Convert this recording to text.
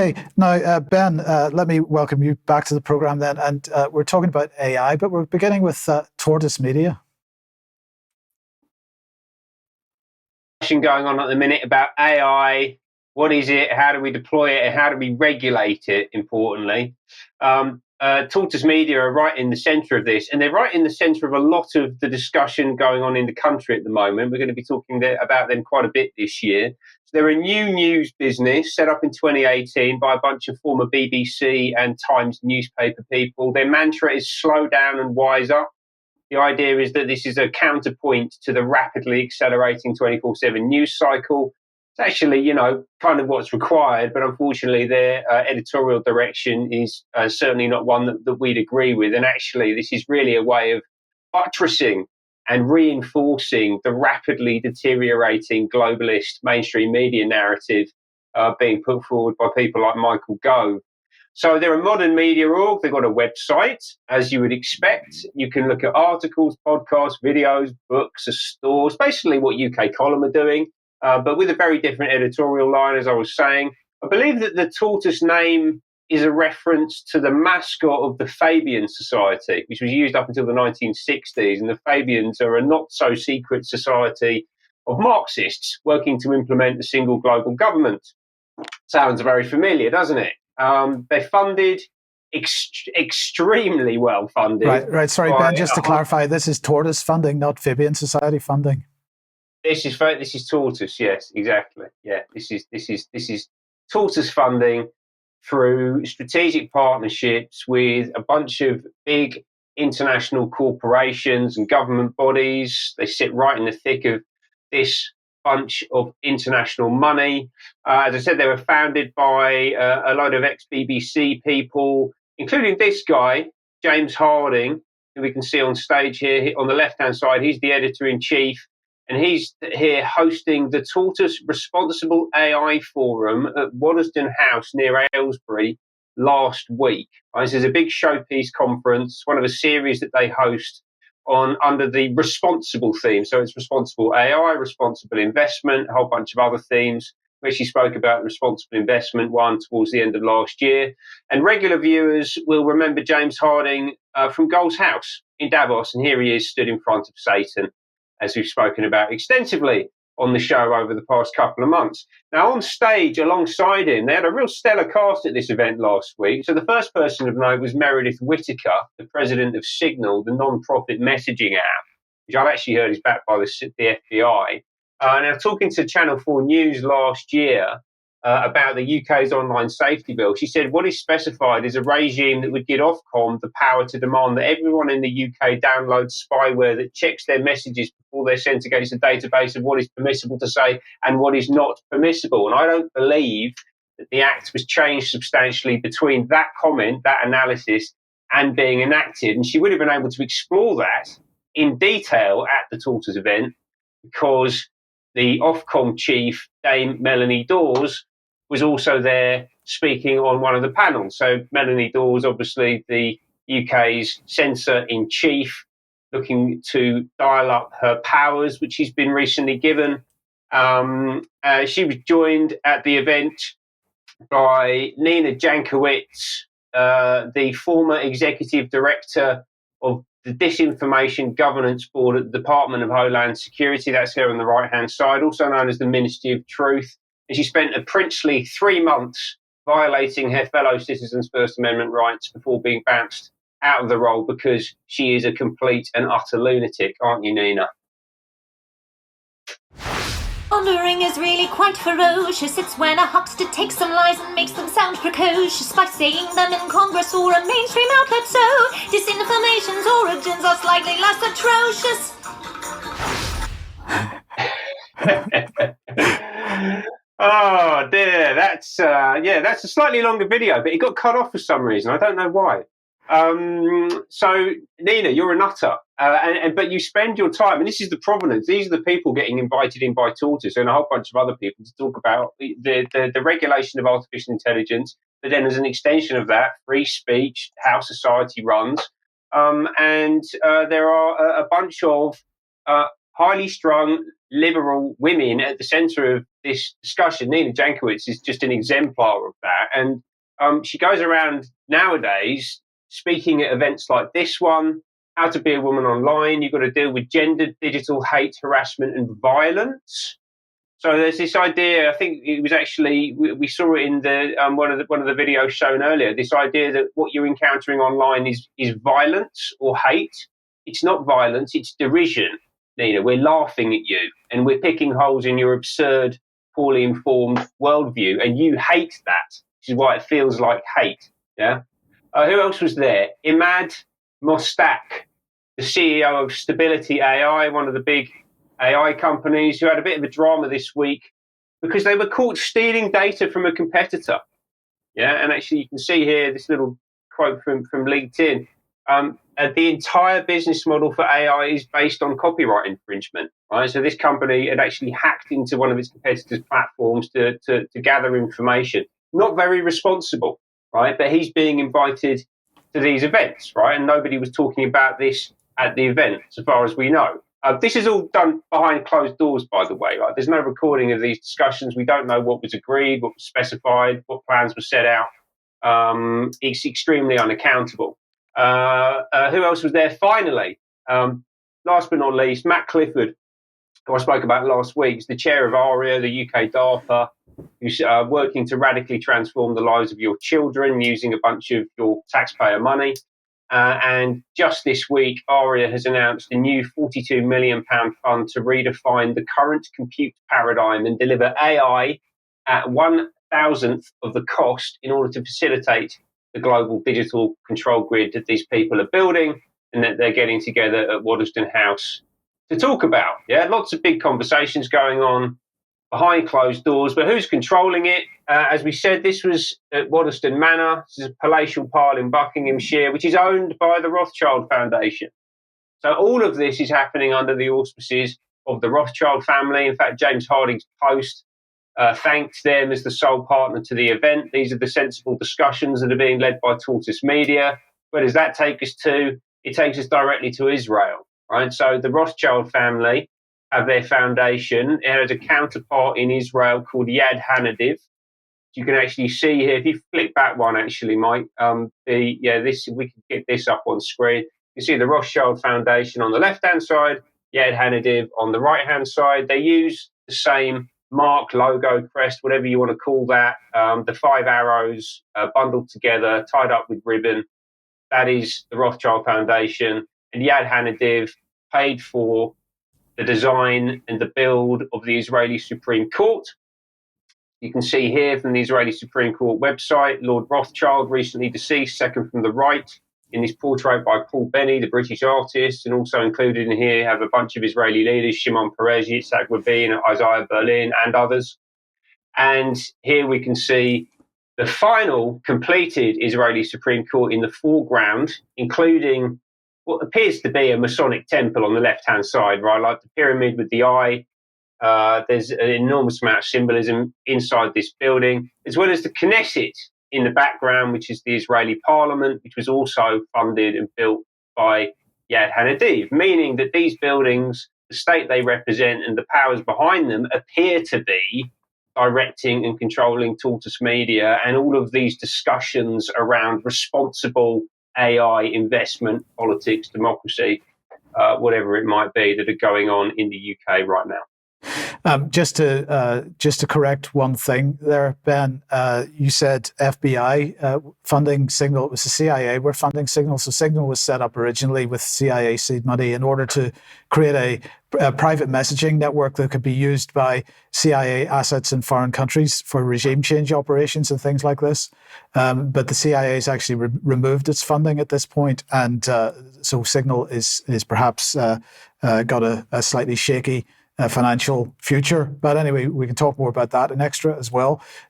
Hey, now, Ben, let me welcome you back to the program then. And we're talking about AI, but we're beginning with Tortoise Media. Going on at the minute about AI. What is it? How do we deploy it? And how do we regulate it, importantly? Tortoise Media are right in the centre of this, and they're right in the centre of a lot of the discussion going on in the country at the moment. We're going to be talking about them quite a bit this year. So they're a new news business set up in 2018 by a bunch of former BBC and Times newspaper people. Their mantra is slow down and wise up. The idea is that this is a counterpoint to the rapidly accelerating 24/7 news cycle. It's actually, kind of what's required, but unfortunately their editorial direction is certainly not one that we'd agree with. And actually, this is really a way of buttressing and reinforcing the rapidly deteriorating globalist mainstream media narrative being put forward by people like Michael Gove. So they're a modern media org. They've got a website, as you would expect. You can look at articles, podcasts, videos, books, a store. It's basically what UK Column are doing, but with a very different editorial line, as I was saying. I believe that the Tortoise name is a reference to the mascot of the Fabian Society, which was used up until the 1960s. And the Fabians are a not-so-secret society of Marxists working to implement a single global government. Sounds very familiar, doesn't it? They're funded, extremely well funded. Right. Sorry, Ben, just to clarify, this is Tortoise funding, not Fabian Society funding. This is Tortoise. Yes, exactly. Yeah, this is Tortoise funding through strategic partnerships with a bunch of big international corporations and government bodies. They sit right in the thick of this bunch of international money. As I said, they were founded by a load of ex-BBC people, including this guy, James Harding, who we can see on stage here on the left-hand side. He's the editor-in-chief, and he's here hosting the Tortoise Responsible AI Forum at Waddesdon House near Aylesbury last week. This is a big showpiece conference, one of a series that they host under the responsible theme. So it's responsible AI, responsible investment, a whole bunch of other themes. We actually spoke about the responsible investment one towards the end of last year. And regular viewers will remember James Harding from Gold's House in Davos. And here he is stood in front of Satan, as we've spoken about extensively on the show over the past couple of months. Now, on stage alongside him, they had a real stellar cast at this event last week. So the first person of note was Meredith Whitaker, the president of Signal, the non-profit messaging app, which I've actually heard is backed by the FBI. Now, talking to Channel 4 News last year about the UK's online safety bill, she said what is specified is a regime that would give Ofcom the power to demand that everyone in the UK downloads spyware that checks their messages before they're sent against a database of what is permissible to say and what is not permissible. And I don't believe that the Act was changed substantially between that comment, that analysis, and being enacted. And she would have been able to explore that in detail at the Tortoise event because the Ofcom chief, Dame Melanie Dors, was also there speaking on one of the panels. So Melanie Dors, obviously the UK's censor-in-chief, looking to dial up her powers, which she's been recently given. She was joined at the event by Nina Jankowicz, the former executive director of the Disinformation Governance Board at the Department of Homeland Security. That's here on the right-hand side, also known as the Ministry of Truth. And she spent a princely 3 months violating her fellow citizens' First Amendment rights before being bounced out of the role because she is a complete and utter lunatic, aren't you, Nina? Pondering is really quite ferocious. It's when a huckster takes some lies and makes them sound precocious by saying them in Congress or a mainstream outlet. So disinformation's origins are slightly less atrocious. Oh dear, that's a slightly longer video, but it got cut off for some reason. I don't know why. So Nina, you're a nutter, but you spend your time, and this is the provenance. These are the people getting invited in by Tortoise and a whole bunch of other people to talk about the regulation of artificial intelligence. But then, as an extension of that, free speech, how society runs, and there are a bunch of highly strung, liberal women at the centre of this discussion. Nina Jankowicz is just an exemplar of that. And she goes around nowadays speaking at events like this one, How to Be a Woman Online. You've got to deal with gendered digital hate, harassment and violence. So there's this idea, I think it was actually, we saw it in the one of the videos shown earlier, this idea that what you're encountering online is violence or hate. It's not violence, it's derision, Nina. We're laughing at you and we're picking holes in your absurd, poorly informed worldview, and you hate that, which is why it feels like hate. Yeah. Who else was there? Imad Mostak, the CEO of Stability AI, one of the big AI companies, who had a bit of a drama this week because they were caught stealing data from a competitor. Yeah, and actually you can see here this little quote from LinkedIn. The entire business model for AI is based on copyright infringement, right? So this company had actually hacked into one of its competitors' platforms to gather information. Not very responsible, right? But he's being invited to these events, right? And nobody was talking about this at the event, so far as we know. This is all done behind closed doors, by the way. Right? There's no recording of these discussions. We don't know what was agreed, what was specified, what plans were set out. It's extremely unaccountable. Who else was there? Finally, last but not least, Matt Clifford, who I spoke about last week, is the chair of Aria, the UK DARPA, who's working to radically transform the lives of your children using a bunch of your taxpayer money. And just this week, Aria has announced a new £42 million fund to redefine the current compute paradigm and deliver AI at 1,000th of the cost in order to facilitate the global digital control grid that these people are building and that they're getting together at Waddesdon House to talk about. Yeah, lots of big conversations going on behind closed doors, but who's controlling it? As we said, this was at Waddesdon Manor. This is a palatial pile in Buckinghamshire, which is owned by the Rothschild Foundation. So all of this is happening under the auspices of the Rothschild family. In fact, James Harding's post thanked them as the sole partner to the event. These are the sensible discussions that are being led by Tortoise Media. Where does that take us to? It takes us directly to Israel, right? So the Rothschild family have their foundation. It has a counterpart in Israel called Yad Hanadiv. You can actually see here, if you flick back one, actually, Mike, we can get this up on screen. You see the Rothschild Foundation on the left-hand side, Yad Hanadiv on the right-hand side. They use the same mark, logo, crest, whatever you want to call that. The 5 arrows bundled together, tied up with ribbon. That is the Rothschild Foundation. And Yad Hanadiv paid for the design and the build of the Israeli Supreme Court. You can see here from the Israeli Supreme Court website, Lord Rothschild, recently deceased, second from the right, in this portrait by Paul Benny, the British artist, and also included in here have a bunch of Israeli leaders, Shimon Peres, Yitzhak Rabin, Isaiah Berlin, and others. And here we can see the final completed Israeli Supreme Court in the foreground, including what appears to be a Masonic temple on the left-hand side, right, like the pyramid with the eye. There's an enormous amount of symbolism inside this building, as well as the Knesset in the background, which is the Israeli parliament, which was also funded and built by Yad Hanadiv, meaning that these buildings, the state they represent and the powers behind them appear to be directing and controlling Tortoise Media and all of these discussions around responsible AI investment, politics, democracy, whatever it might be, that are going on in the UK right now. Just to correct one thing there, Ben, you said FBI funding Signal. It was the CIA were funding Signal. So Signal was set up originally with CIA seed money in order to create a private messaging network that could be used by CIA assets in foreign countries for regime change operations and things like this. But the CIA has actually removed its funding at this point, and so Signal is perhaps got a slightly shaky financial future. But anyway, we can talk more about that in extra as well. Now,